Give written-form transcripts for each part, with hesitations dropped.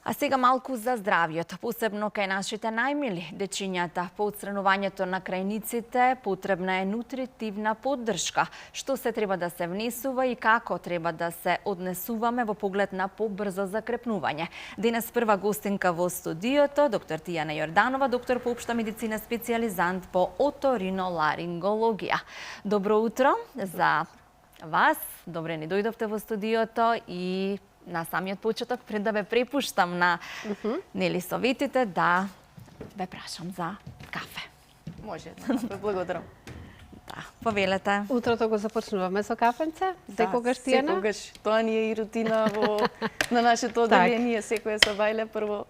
А сега малку за здравјето, посебно кај нашите најмили дечињата. По отстранувањето на крајниците потребна е нутритивна поддршка. Што се треба да се внесува и како треба да се однесуваме во поглед на побрзо закрепнување. Денес прва гостинка во студиото, доктор Тијана Јорданова, доктор по општа медицина, специјализант по оториноларингологија. Добро утро за вас, добре ни дојдовте во студиото и на самиот почеток, пред да ве препуштам на нели советите, да ве прашам за кафе. Може, благодарам. Да, повелете. Утрото го започнуваме со кафенце? Секогаш, Тијана? Секогаш. Тоа ни е и рутина на нашето одделение. Секоја сабајле прво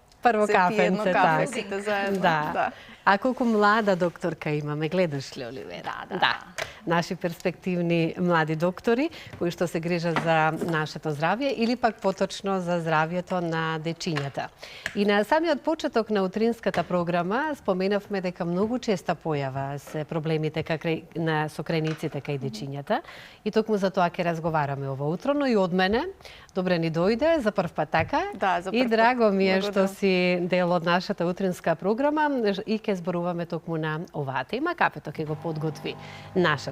кафенце, кафе, сите заедно. Да. А колку млада докторка имаме, гледаш ли, Оливера? Да. Наши перспективни млади доктори кои што се грижат за нашето здравје или пак поточно за здравјето на дечињата. И на самиот почеток на утринската програма споменавме дека многу честа појава се проблемите со крајниците кај дечињата и токму за тоа ќе разговараме ова утро, но и од мене добре ни дојде за прв пат така. Да, за прв и пат. драго ми е што си дел од нашата утринска програма и ќе зборуваме токму на оваа тема. Кафето ќе го подготви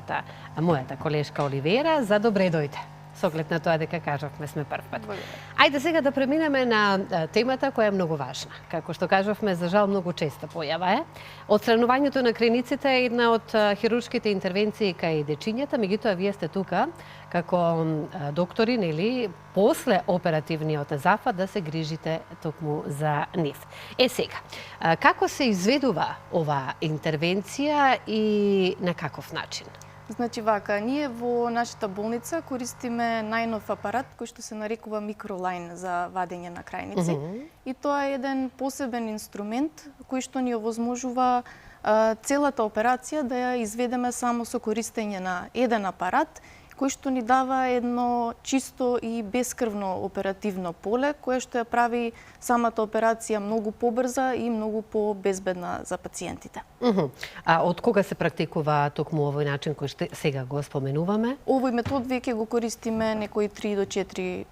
мојата колешка Оливера. За добре дојде. Со оглед на тоа дека кажавме сме прв пат. Ајде сега да преминеме на темата која е многу важна. Како што кажавме, за жал многу често појава е. Отстранувањето на крајниците е една од хируршките интервенции кај дечињата, меѓутоа вие сте тука како доктори, нели, после оперативниот зафат да се грижите токму за нив. Сега, како се изведува оваа интервенција и на каков начин? Значи вака, ние во нашата болница користиме најнов апарат кој што се нарекува микролайн за вадење на крајници. И тоа е еден посебен инструмент кој што ни овозможува целата операција да ја изведеме само со користење на еден апарат кој што ни дава едно чисто и бескрвно оперативно поле, кое што ја прави самата операција многу побрза и многу побезбедна за пациентите. А од кога се практикува токму овој начин кој што сега го споменуваме? Овој метод веќе го користиме некои 3 до 4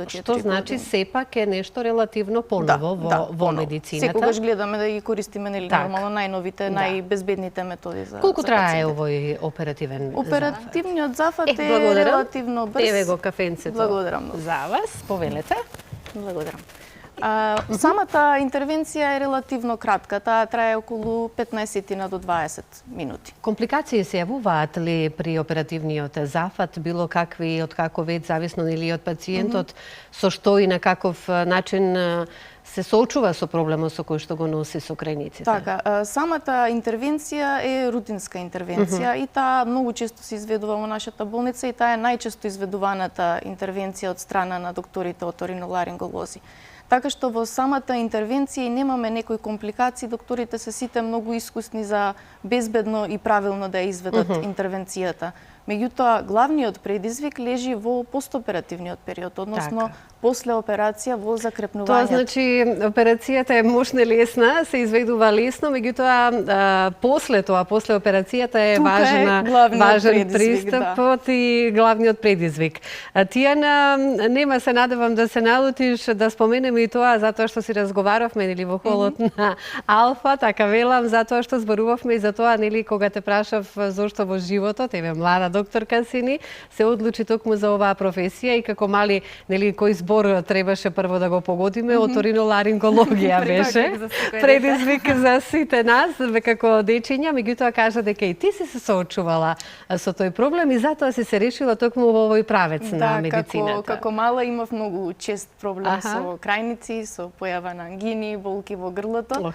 Што значи сепак е нешто релативно поново во медицината? Секогаш гледаме да ги користиме нормално најновите, најбезбедните методи за колку трае овој оперативен зафат? Оперативниот зафат е релативно брз. Еве го кафенцето. Благодарам. За вас, повелете. Благодарам. Самата интервенција е релативно кратка, таа трае околу 15 до 20 минути. Компликации се јавуваат ли при оперативниот зафат, било какви, од каков вид, зависно или од пациентот, со што и на каков начин се соочува со проблемот со кој што го носи со крајниците? Така, самата интервенција е рутинска интервенција и таа многу често се изведува во нашата болница и таа е најчесто изведуваната интервенција од страна на докторите оториноларинголози. Така што во самата интервенција и немаме некои компликации, докторите се сите многу искусни за безбедно и правилно да ја изведат интервенцијата. Меѓутоа, главниот предизвик лежи во постоперативниот период, односно после операција во закрепнувањето. Тоа значи операцијата е мощна лесна, се изведува лесно, меѓутоа после операцијата е важен пристапот и главниот предизвик. Тијана, нема се надевам да се налутиш да споменеме и тоа затоа што си разговаравме нели во холот на Алфа, така велам, затоа што зборувавме и за тоа нели кога те прашав зошто во животот, еве млада докторка си ни, се одлучи токму за оваа професија и како мали, нели, кој збор требаше прво да го погодиме, оториноларингологија беше предизвик за сите нас, како дечиња, меѓутоа кажа дека и ти си се соочувала со тој проблем и затоа си се решила токму во овој правец на медицината. Како мала имав многу чест проблем со крајници, со појава на ангини, болки во грлото.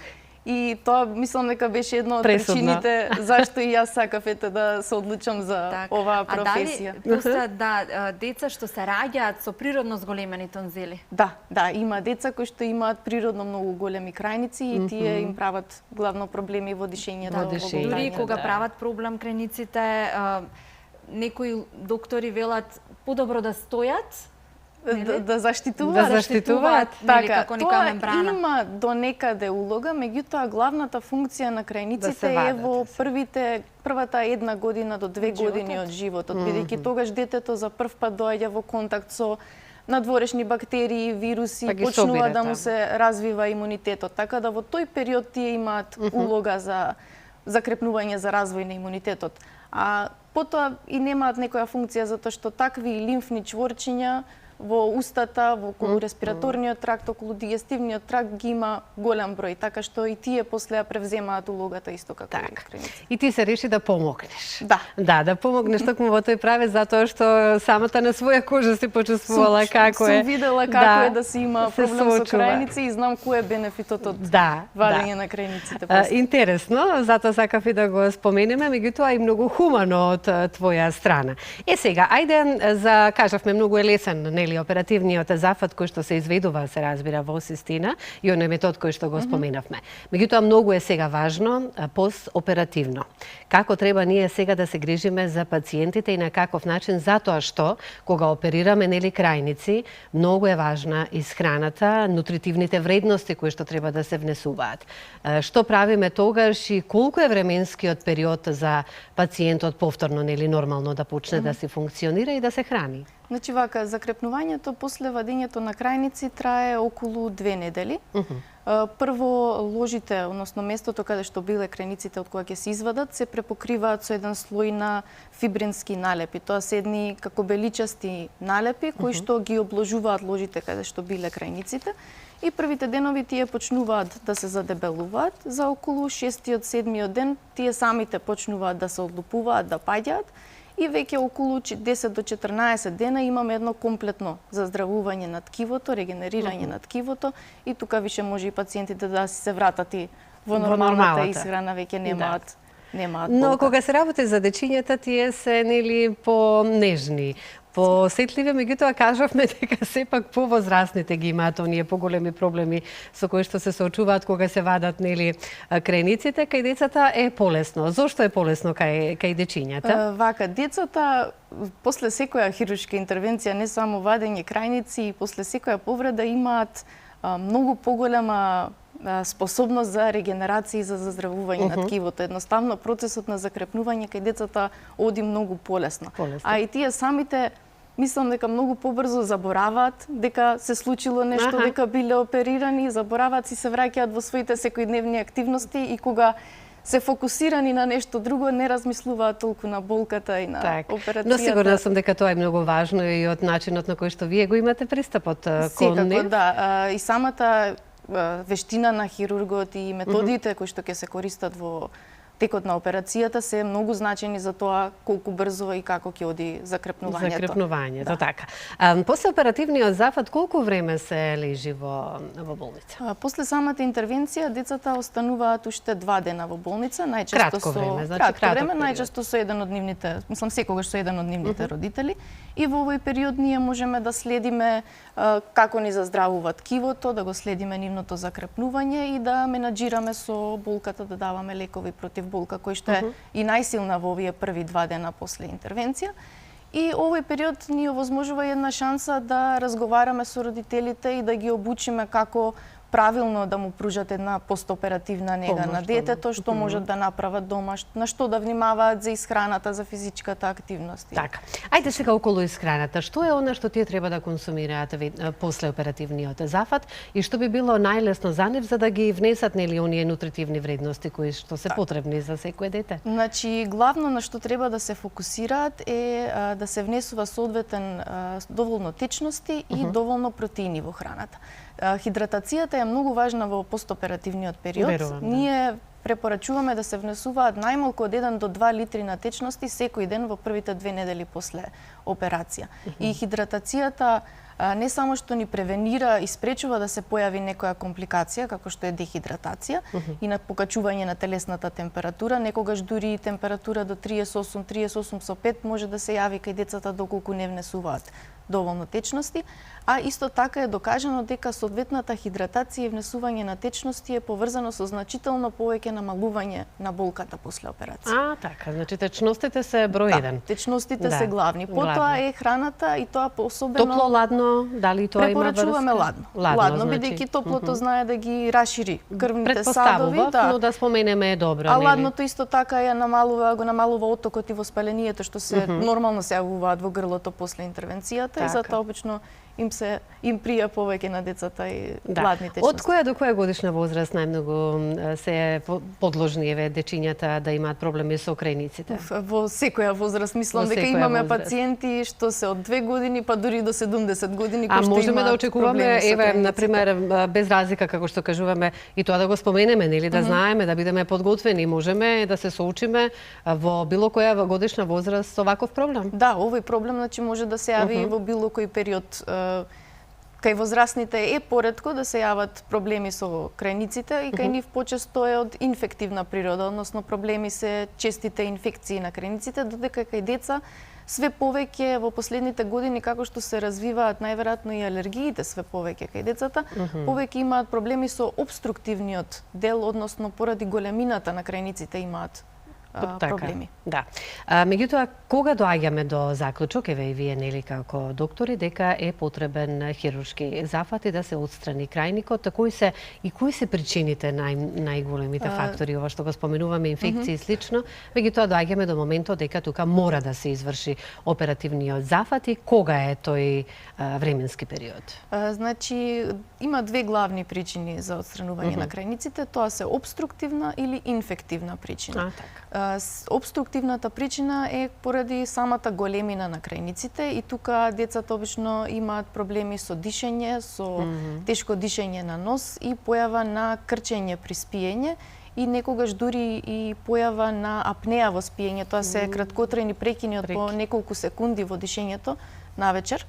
И тоа мислам дека беше една од причините зашто и јас сакав да се одлучам за оваа професија. А дали постојат деца што се раѓаат со природно зголемени тонзили? Да, има деца кои што имаат природно многу големи крајници и тие им прават главно проблеми во дишењето. Дури кога прават проблем крајниците, некои доктори велат подобро да стојат, да заштитуваат. Така, тоа има до некаде улога, меѓутоа главната функција на крајниците е во првата 1 година до 2 години од животот, бидејќи тогаш детето за прв пат доаѓа во контакт со надворешни бактерии, вируси, почнува да му се развива имунитетот. Така да во тој период тие имаат улога за закрепнување за развој на имунитетот. А потоа и немаат некоја функција затоа што такви лимфни чворчиња во устата, во околу респираторниот тракт, околу дигестивниот тракт ги има голем број, така што и тие после превземаат улогата исто како и крвниците. И ти се реши да помогнеш. Да, помогнеш токму во тој правец затоа што самата на своја кожа се почувствувала како е. Сум видела како е да се има проблем со крајници и знам кој е бенефитот од вадење на крајниците. Интересно, затоа сакав и да го споменеме, меѓутоа и многу хумано од твоја страна. Сега, ајде кажавме многу е лесен, оперативниот зафат кој што се изведува, се разбира, во Систина и оној метод кој што го споменавме. Меѓутоа, многу е сега важно постоперативно. Како треба ние сега да се грижиме за пациентите и на каков начин, затоа што кога оперираме крајници, многу е важна исхраната, нутритивните вредности кои што треба да се внесуваат. Што правиме тогаш и колку е временскиот период за пациентот повторно нормално да почне да се функционира и да се храни? Значи вака, закрепнувањето после вадењето на крајници трае околу 2 недели. Прво ложите, односно местото каде што биле крајниците од кога ќе се извадат, се препокриваат со еден слој на фибрински налепи. Тоа се едни како беличасти налепи кои што ги обложуваат ложите каде што биле крајниците. И првите денови тие почнуваат да се задебелуваат, за околу 6-7 ден тие самите почнуваат да се одлупуваат, да паѓаат. И веќе околу 10 до 14 дена имаме едно комплетно заздравување на ткивото, регенерирање на ткивото и тука више може и пациентите да се вратат и во нормалната исхрана, веќе немаат болка. Но кога се работи за дечињата, тие се по-нежни, посетливи, меѓутоа кажавме дека сепак повозрастните ги имаат оние поголеми проблеми со кои што се соочуваат кога се вадат крајниците, кај децата е полесно. Зошто е полесно кај дечињата? Вака, децата после секоја хируршка интервенција, не само вадење крајници, после секоја повреда имаат многу поголема способност за регенерација и за заздравување на ткивото. Едноставно процесот на закрепнување кај децата оди многу полесно. А и тие самите мислам дека многу побрзо забораваат дека се случило нешто, дека биле оперирани, забораваат и се враќаат во своите секојдневни активности и кога се фокусирани на нешто друго, не размислуваат толку на болката и на операцијата. Но сигурна сум дека тоа е многу важно и од начинот на кој што вие го имате пристапот кон нив. Секако, да. И самата вештина на хирургот и методите кои што ќе се користат во текот на операцијата се многу значени за тоа колку брзо и како ќе оди закрепнувањето. Закрепнувањето, така. После оперативниот зафат, колку време се лежи во болница? После самата интервенција, децата остануваат уште 2 дена во болница, најчесто со кратко време, најчесто со еден од нивните, мислам секогаш со еден од нивните родители. И во овој период ние можеме да следиме како ни заздравува ткивото, да го следиме нивното закрепнување и да менаџираме со болката, да даваме лекови против болка, кој што е и најсилна во овие први 2 дена после интервенција. И овој период ни овозможува една шанса да разговараме со родителите и да ги обучиме како правилно да му пружат една постоперативна нега на детето, што можат да направат дома, на што да внимаваат за исхраната, за физичката активност. Така. Ајде сега околу исхраната. Што е она што тие треба да консумираат после оперативниот зафат и што би било најлесно за нив за да ги внесат оние нутритивни вредности кои што се потребни за секое дете? Значи, главно на што треба да се фокусираат е да се внесува соодветен доволно течности и доволно протеини во храната. Хидратацијата е многу важна во постоперативниот период. Верувам, Ние препорачуваме да се внесуваат најмалку од 1 до 2 литри на течности секој ден во првите 2 недели после операција. И хидратацијата не само што ни превенира и спречува да се појави некоја компликација, како што е дехидратација и на покачување на телесната температура, некогаш дури и температура до 38,5 може да се јави кај децата доколку не внесуваат доволно течности, а исто така е докажано дека соодветната хидратација и внесување на течности е поврзано со значително повеќе намалување на болката после операција. Така, значи течностите се број 1. Да, течностите се главни. Потоа е храната и тоа особено топло, ладно, дали тоа има врска? Препорачуваме ладно, бидејќи топлото знае да ги рашири крвните садови, но да споменеме е добро, а ладното исто така го намалува оттокот и воспалението што се нормално се јавуваат во грлото после интервенцијата и затоа обично им прија повеќе на децата и гладни течности. Од која до која годишна возраст најмногу се подложни дечињата да имаат проблеми со крајниците? Во секоја возраст, мислам дека имаме пациенти што се од 2 години па дури до 70 години кои што имаат проблеми со крајниците. А можеме да очекуваме, еве, например, без разлика како што кажуваме, и тоа да го споменеме, нели, да знаеме, да бидеме подготвени, можеме да се соочиме во било која годишна возраст со ваков проблем? Да, овој проблем значи може да се јави во било кој период. Кај возрастните е поретко да се јават проблеми со крајниците и кај нив почесто е од инфективна природа, односно проблеми се честите инфекции на крајниците, додека кај деца све повеќе во последните години како што се развиваат најверојатно и алергиите све повеќе кај децата, повеќе имаат проблеми со обструктивниот дел, односно поради големината на крајниците имаат проблеми. Да. Меѓутоа, кога доаѓаме до заклучок, еве и вие, нели, како доктори, дека е потребен хируршки зафат и да се отстрани крајникот, кои се причините најголемите фактори, ова што го споменуваме, инфекции и слично, меѓутоа доаѓаме до моментот дека тука мора да се изврши оперативниот зафат и кога е тој временски период? Значи, има две главни причини за отстранување на крајниците, тоа се обструктивна или инфективна причина. Обструктивната причина е поради самата големина на крајниците и тука децата обично имаат проблеми со дишење, со тешко дишење на нос и појава на крчење при спиење и некогаш дури и појава на апнеа во спиење. Тоа се краткотрajни прекини од по неколку секунди во дишењето навечер.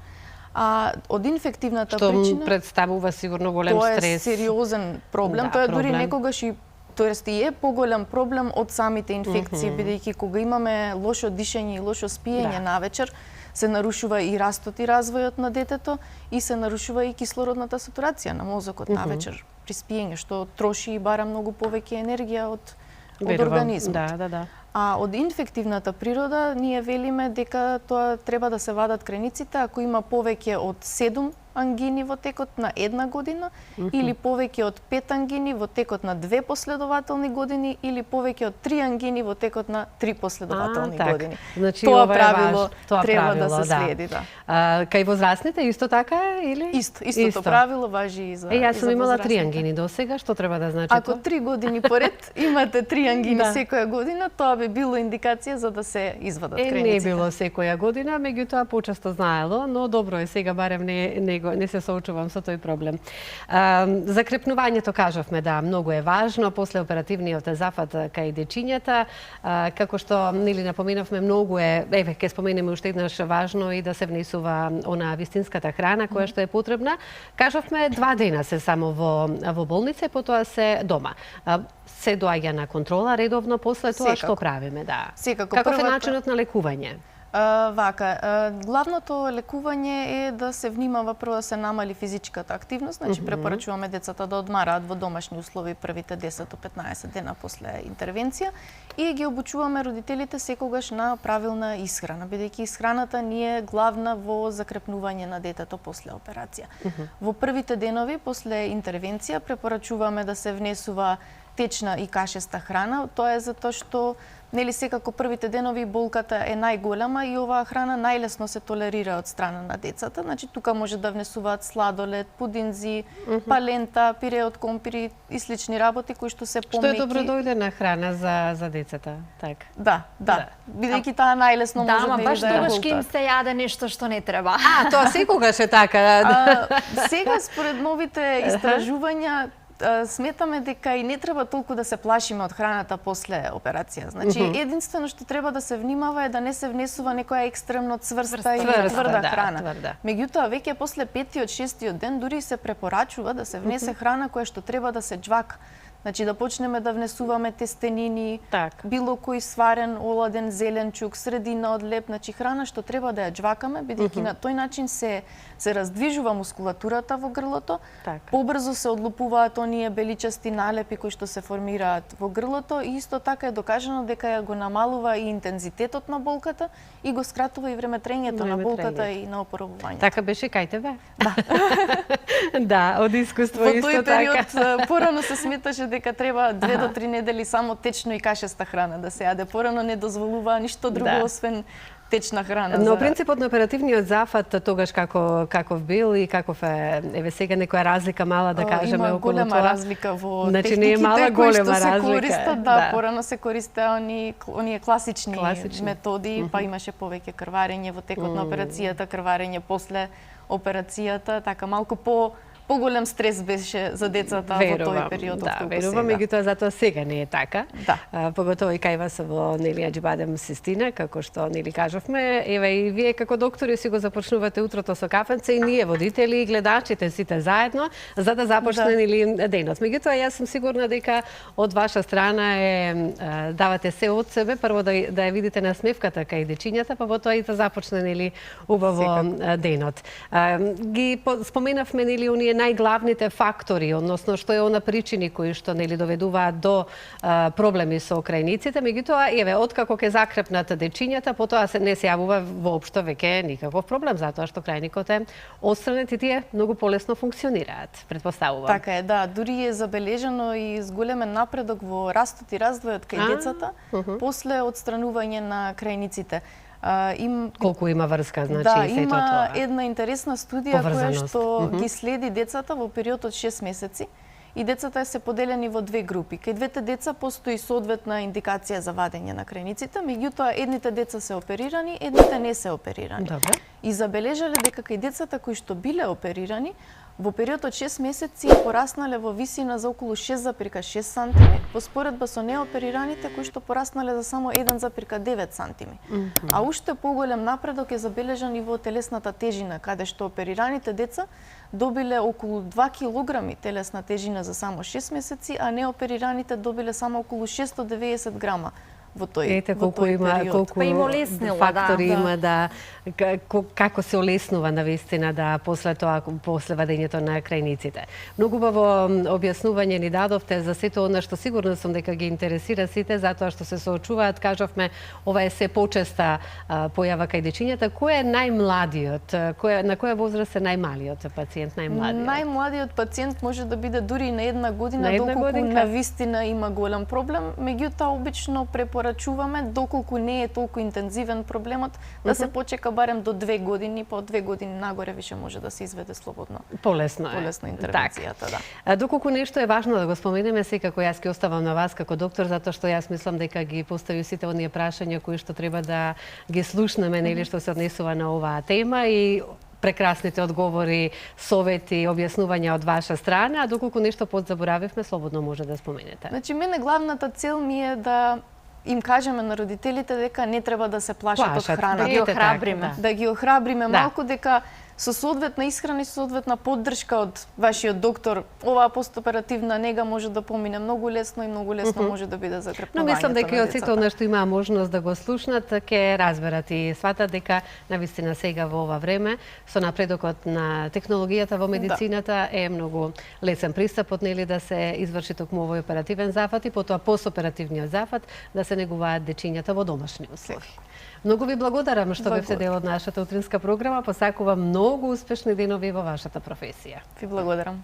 А од инфективната причина... Што представува сигурно голем стрес. Тоа е сериозен проблем. Тоа е дури некогаш и тоест и е поголем проблем од самите инфекции, бидејќи кога имаме лошо дишење и лошо спиење навечер, се нарушува и растот и развојот на детето и се нарушува и кислородната сатурација на мозокот навечер при спиење, што троши и бара многу повеќе енергија од организмот. Да. А од инфективната природа ние велиме дека тоа треба да се вадат крајниците ако има повеќе од 7 ангини во текот на една година или повеќе од 5 ангини во текот на 2 последователни години или повеќе од 3 ангини во текот на 3 последователни години. Значи, тоа правило треба да се следи, да. Кај возрастните исто така или? Истото правило важи и за јас сум имала 3 ангини досега, што треба да значи тоа? Ако 3 години поред имате 3 ангини секоја година, тоа би било индикација за да се извадат крајниците. Не било секоја година, меѓутоа почесто знаело, но добро е сега барем не се соочувам со тој проблем. Закрепнувањето кажавме да многу е важно, после оперативниот зафат кај дечињата, како што нели напоменавме многу е, еве ќе споменеме уште еднаш важно и да се внесува она вистинската храна која што е потребна. Кажавме 2 дена се само во болница и потоа се дома. Се доаѓа на контрола редовно после тоа што правиме, да. Каков е начинот на лекување? Главното лекување е да се внимава прво да се намали физичката активност, значи препорачуваме децата да одмараат во домашни услови првите 10 до 15 дена после интервенција и ги обучуваме родителите секогаш на правилна исхрана, бидејќи исхраната ни е главна во закрепнување на детето после операција. Во првите денови после интервенција препорачуваме да се внесува течна и кашеста храна, тоа е затоа што нели секако првите денови болката е најголема и оваа храна најлесно се толерира од страна на децата. Значи тука може да внесуваат сладолед, пудинзи, палента, пире од компири и слични работи кои што се помеки. Што е добродојдена храна за децата, така? Да. Бидејќи таа најлесно може да баш тогаш ки им се јаде нешто што не треба. Тоа секогаш е така. Сега според новите истражувања сметаме дека и не треба толку да се плашиме од храната после операција. Значи, единствено што треба да се внимава е да не се внесува некоја екстремно цврста или тврда храна. Меѓутоа, веќе после 5-тиот, 6-тиот ден дури се препорачува да се внесе храна која што треба да се џвака. Значи да почнеме да внесуваме тестенини, било кој сварен, оладен, зеленчук, средина од леп, значи храна што треба да ја џвакаме, бидејќи на тој начин се раздвижува мускулатурата во грлото, побрзо се одлупуваат оние беличасти налепи кои што се формираат во грлото и исто така е докажано дека ја го намалува и интензитетот на болката и го скратува и времетрењето на болката и на опоробувањето. Така беше кај тебе? Да, од искуство исто така. Во тој период порано се сметаше дека треба 2 до 3 недели само течно и кашеста храна да се јаде. Порано не дозволуваа ништо друго освен течна храна. Но принципот на оперативниот зафат тогаш каков бил и каков е, еве сега некоја разлика мала да кажеме околу тоа? Има голема разлика во техниките кои што се користат, порано се користеа оние класични методи, па имаше повеќе крварење во текот на операцијата, крварење после операцијата, така малку поголем стрес беше за децата во тој период. Да, верувам, меѓутоа затоа сега не е така. Поготово и кај вас во Аџибадем Систина, како што кажавме, еве и вие како доктори си го започнувате утрото со кафенце и ние водители и гледачите сите заедно за да започне денот. Меѓутоа јас сум сигурна дека од ваша страна давате се од себе, прво да ја видите насмевката кај дечињата, па потоа и да започне убаво денот. Ги споменавме оние најглавните фактори, односно што е она причини кои што доведуваат до проблеми со крајниците, меѓутоа еве откако ќе закрепнат дечињата, потоа не се јавува воопшто веќе никаков проблем, затоа што крајникот е отстранет и тие многу полесно функционираат, претпоставувам. Така е, да, дури е забележано и зголемен напредок во растот и развојот кај децата после отстранување на крајниците. Колку има врска, значи, да, сето тоа? Има една интересна студија која што ги следи децата во период од 6 месеци и децата се поделени во две групи. Кај двете деца постои соодветна индикација за вадење на крајниците, меѓутоа едните деца се оперирани, едните не се оперирани. Добре. И забележале дека кај децата кои што биле оперирани, во период од 6 месеци пораснале во висина за околу 6,6 сантими, во споредба со неоперираните кои што пораснале за само 1,9 сантими. А уште поголем напредок е забележан и во телесната тежина, каде што оперираните деца добиле околу 2 килограми телесна тежина за само 6 месеци, а неоперираните добиле само околу 690 грама во тој период. Колку фактори има како се олеснува навистина после вадењето на крајниците. Многу убаво објаснување ни дадовте за сето она што сигурно сум дека ги интересира сите, затоа што се соочуваат, кажавме, ова е се почеста појава кај дечињата. Кој е најмладиот? На која возраст е најмалиот пациент, Најмладиот пациент може да биде дури на 1 година, доколку навистина има голем проблем, меѓутоа обично препорачуваме, доколку не е толку интензивен проблемот, да се почека барем до 2 години, па од 2 години нагоре више може да се изведе слободно. Полесно интервенцијата, да. Доколку нешто е важно да го споменеме, секако јас ќе оставам на вас како доктор, затоа што јас мислам дека ги постави сите оние прашања кои што треба да ги слушнеме, нели, што се однесува на оваа тема и прекрасните одговори, совети, објаснувања од ваша страна, а доколку нешто подзаборавивме, слободно може да споменете. Значи, мене главната цел ми е да им кажеме на родителите дека не треба да се плашат од храна, да ги охрабриме. Да ги охрабриме малку дека со соодветна исхрана и соодветна поддршка од вашиот доктор, оваа постоперативна нега може да помине многу лесно и многу лесно може да биде закрепнувањето на децата. Но мислам дека и од сите она што имаа можност да го слушнат, ќе разберат и сватат дека навистина сега во ова време со напредокот на технологијата во медицината е многу лесен пристапот, нели, да се изврши токму овој оперативен зафат и потоа постоперативниот зафат да се негуваат дечињата во домашни услови. Многу ви благодарам што бевте дел од нашата утринска програма. Посакувам многу успешни денови во вашата професија. Ви благодарам.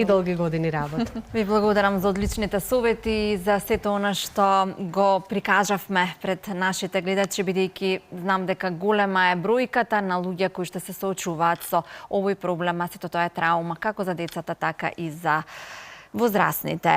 И долги години работа. Ви благодарам за одличните совети и за сето она што го прикажавме пред нашите гледачи, бидејќи знам дека голема е бројката на луѓе кои што се соочуваат со овој проблем, а сето тоа е траума, како за децата, така и за возрастните.